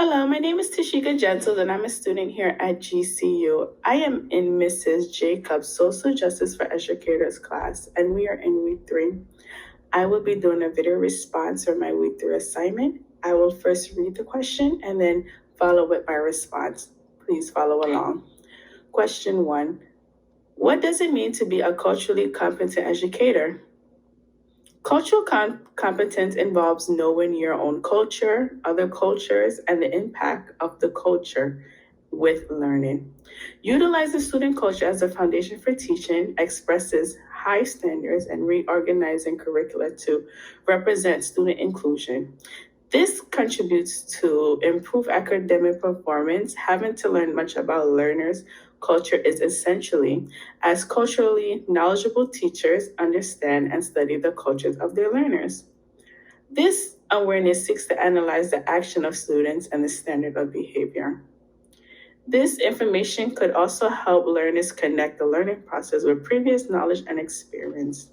Hello, my name is Tasheika Gentles, and I'm a student here at GCU. I am in Mrs. Jacobs' Social Justice for Educators class, and we are in week 3. I will be doing a video response for my week 3 assignment. I will first read the question and then follow with my response. Please follow along. Question 1. What does it mean to be a culturally competent educator? Cultural competence involves knowing your own culture, other cultures, and the impact of the culture with learning. Utilizing student culture as a foundation for teaching expresses high standards and reorganizing curricula to represent student inclusion. This contributes to improve academic performance. Having to learn much about learners' culture is essentially as culturally knowledgeable teachers understand and study the cultures of their learners. This awareness seeks to analyze the action of students and the standard of behavior. This information could also help learners connect the learning process with previous knowledge and experience.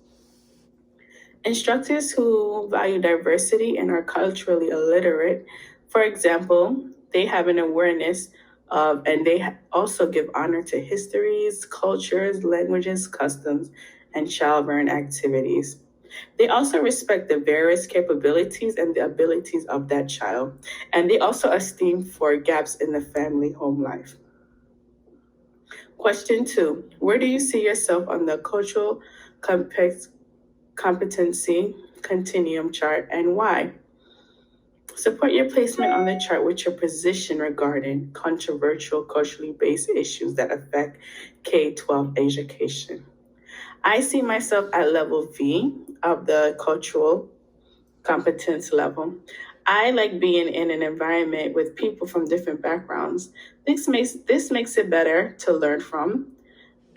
Instructors who value diversity and are culturally illiterate, for example, they have an awareness of, and they also give honor to histories, cultures, languages, customs, and child-rearing activities. They also respect the various capabilities and the abilities of that child, and they also esteem for gaps in the family home life. Question 2, where do you see yourself on the cultural competency continuum chart and why? Support your placement on the chart with your position regarding controversial culturally based issues that affect K-12 education. I see myself at level V of the cultural competence level. I like being in an environment with people from different backgrounds. This makes it better to learn from,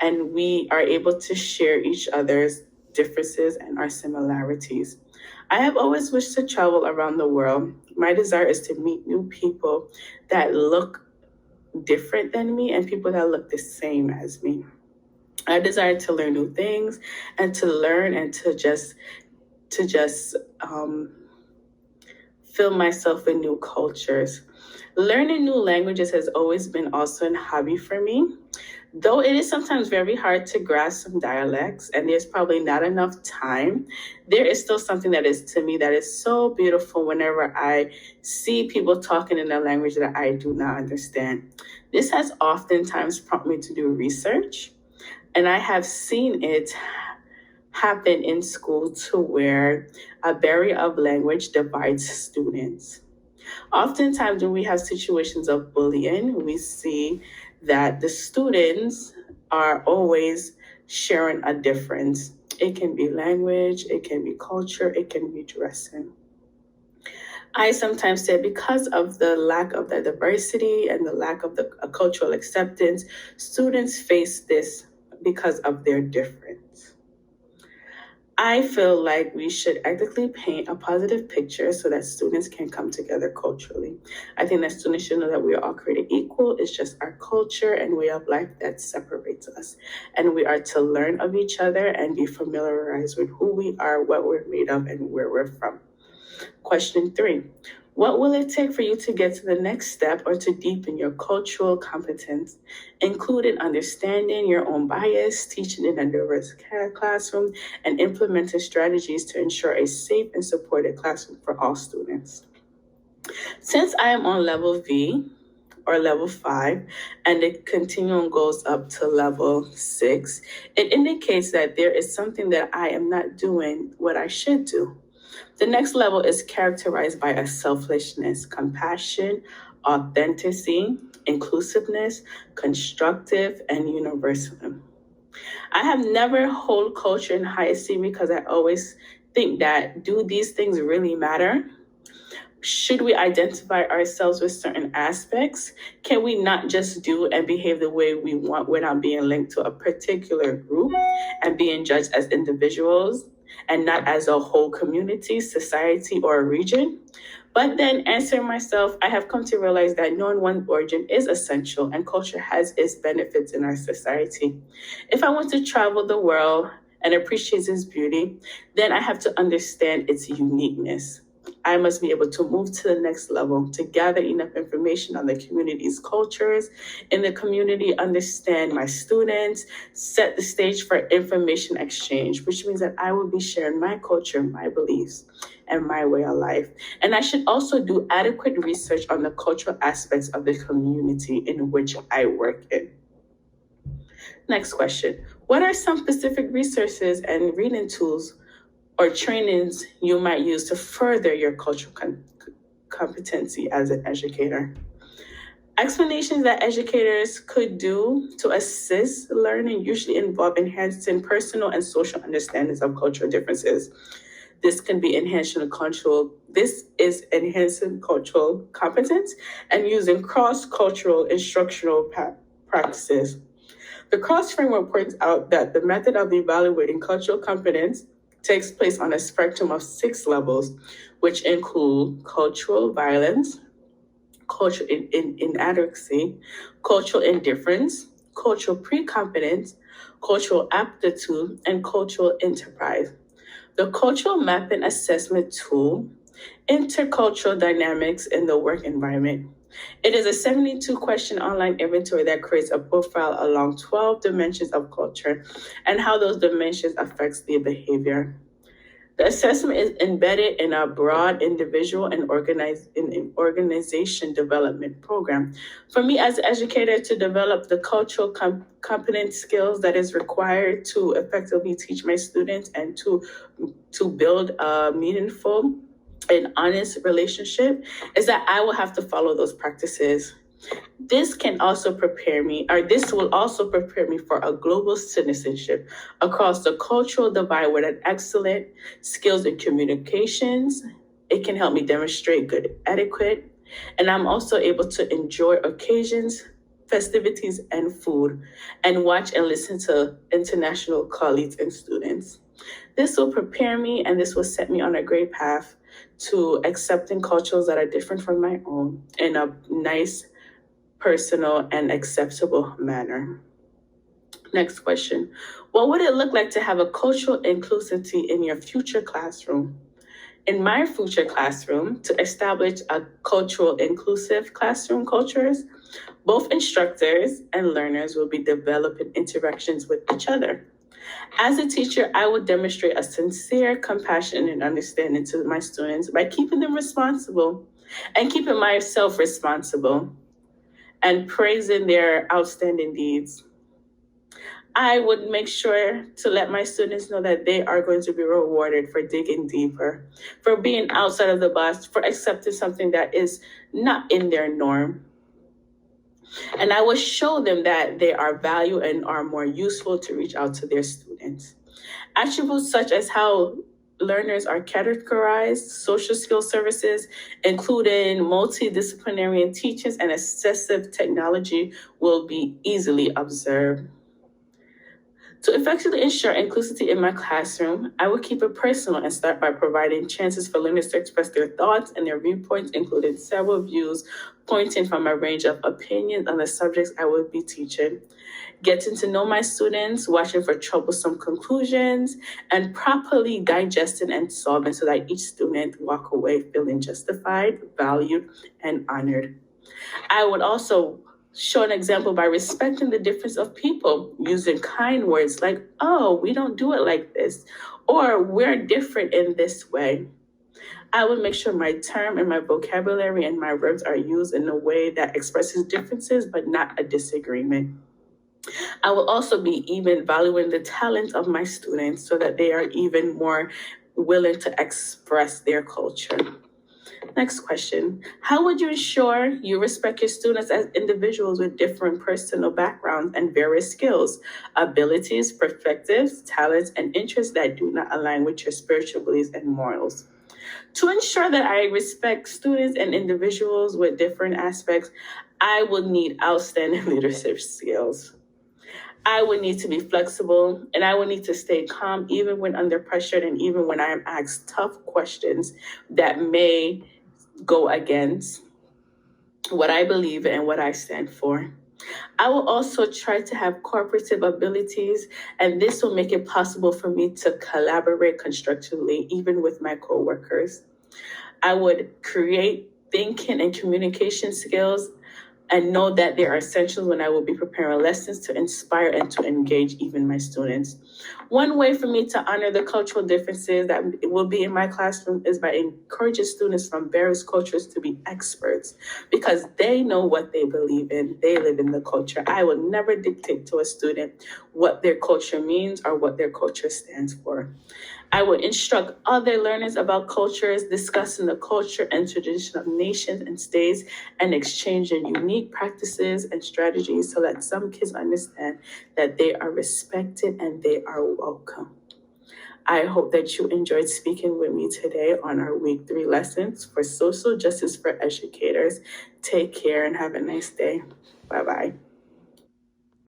and we are able to share each other's differences and our similarities. I have always wished to travel around the world. My desire is to meet new people that look different than me and people that look the same as me. I desire to learn new things and to learn and to just fill myself with new cultures. Learning new languages has always been also a hobby for me. Though it is sometimes very hard to grasp some dialects and there's probably not enough time, there is still something that is to me that is so beautiful whenever I see people talking in a language that I do not understand. This has oftentimes prompted me to do research, and I have seen it happen in school to where a barrier of language divides students. Oftentimes, when we have situations of bullying, we see that the students are always sharing a difference. It can be language, it can be culture, it can be dressing. I sometimes say because of the lack of the diversity and the lack of the cultural acceptance, students face this because of their difference. I feel like we should actively paint a positive picture so that students can come together culturally. I think that students should know that we are all created equal. It's just our culture and way of life that separates us. And we are to learn of each other and be familiarized with who we are, what we're made of, and where we're from. Question 3. What will it take for you to get to the next step or to deepen your cultural competence, including understanding your own bias, teaching in a diverse classroom, and implementing strategies to ensure a safe and supported classroom for all students? Since I am on level V, or level 5, and the continuum goes up to level 6, it indicates that there is something that I am not doing what I should do. The next level is characterized by a selflessness, compassion, authenticity, inclusiveness, constructive, and universalism. I have never hold culture in high esteem because I always think that do these things really matter? Should we identify ourselves with certain aspects? Can we not just do and behave the way we want without being linked to a particular group and being judged as individuals and not as a whole community, society, or a region? But then answering myself, I have come to realize that knowing one's origin is essential and culture has its benefits in our society. If I want to travel the world and appreciate its beauty, then I have to understand its uniqueness. I must be able to move to the next level, to gather enough information on the community's cultures, in the community, understand my students, set the stage for information exchange, which means that I will be sharing my culture, my beliefs, and my way of life. And I should also do adequate research on the cultural aspects of the community in which I work in. Next question. What are some specific resources and reading tools or trainings you might use to further your cultural competency as an educator? Explanations that educators could do to assist learning usually involve enhancing personal and social understandings of cultural differences. This is enhancing cultural competence and using cross-cultural instructional practices. The CROSS framework points out that the method of evaluating cultural competence takes place on a spectrum of 6 levels, which include cultural violence, cultural inadequacy, cultural indifference, cultural pre-competence, cultural aptitude, and cultural enterprise. The cultural mapping assessment tool, intercultural dynamics in the work environment. It is a 72-question online inventory that creates a profile along 12 dimensions of culture and how those dimensions affects the behavior. The assessment is embedded in a broad individual and organization development program. For me as an educator to develop the cultural competence skills that is required to effectively teach my students and to build a meaningful and honest relationship is that I will have to follow those practices. This will also prepare me for a global citizenship across the cultural divide with an excellent skills in communications. It can help me demonstrate good etiquette, and I'm also able to enjoy occasions, festivities, and food, and watch and listen to international colleagues and students. This will prepare me and this will set me on a great path to accepting cultures that are different from my own in a nice, personal, and acceptable manner. Next question. What would it look like to have a cultural inclusivity in your future classroom? In my future classroom, to establish a cultural inclusive classroom cultures, both instructors and learners will be developing interactions with each other. As a teacher, I will demonstrate a sincere compassion and understanding to my students by keeping them responsible and keeping myself responsible and praising their outstanding deeds. I would make sure to let my students know that they are going to be rewarded for digging deeper, for being outside of the box, for accepting something that is not in their norm. And I will show them that they are valued and are more useful to reach out to their students. Attributes such as how learners are categorized, social skill services, including multidisciplinary teachers and assistive technology, will be easily observed. To effectively ensure inclusivity in my classroom, I will keep it personal and start by providing chances for learners to express their thoughts and their viewpoints, including several views pointing from a range of opinions on the subjects I will be teaching. Getting to know my students, watching for troublesome conclusions, and properly digesting and solving so that each student walk away feeling justified, valued, and honored. I would also show an example by respecting the difference of people, using kind words like, oh, we don't do it like this, or we're different in this way. I would make sure my term and my vocabulary and my verbs are used in a way that expresses differences but not a disagreement. I will also be even valuing the talent of my students so that they are even more willing to express their culture. Next question. How would you ensure you respect your students as individuals with different personal backgrounds and various skills, abilities, perspectives, talents, and interests that do not align with your spiritual beliefs and morals? To ensure that I respect students and individuals with different aspects, I will need outstanding leadership skills. I would need to be flexible and I would need to stay calm even when under pressure and even when I am asked tough questions that may go against what I believe and what I stand for. I will also try to have cooperative abilities, and this will make it possible for me to collaborate constructively even with my coworkers. I would create thinking and communication skills and know that they are essential when I will be preparing lessons to inspire and to engage even my students. One way for me to honor the cultural differences that will be in my classroom is by encouraging students from various cultures to be experts because they know what they believe in. They live in the culture. I will never dictate to a student what their culture means or what their culture stands for. I would instruct other learners about cultures, discussing the culture and tradition of nations and states, and exchanging unique practices and strategies so that some kids understand that they are respected and they are welcome. I hope that you enjoyed speaking with me today on our week 3 lessons for social justice for educators. Take care and have a nice day. Bye bye.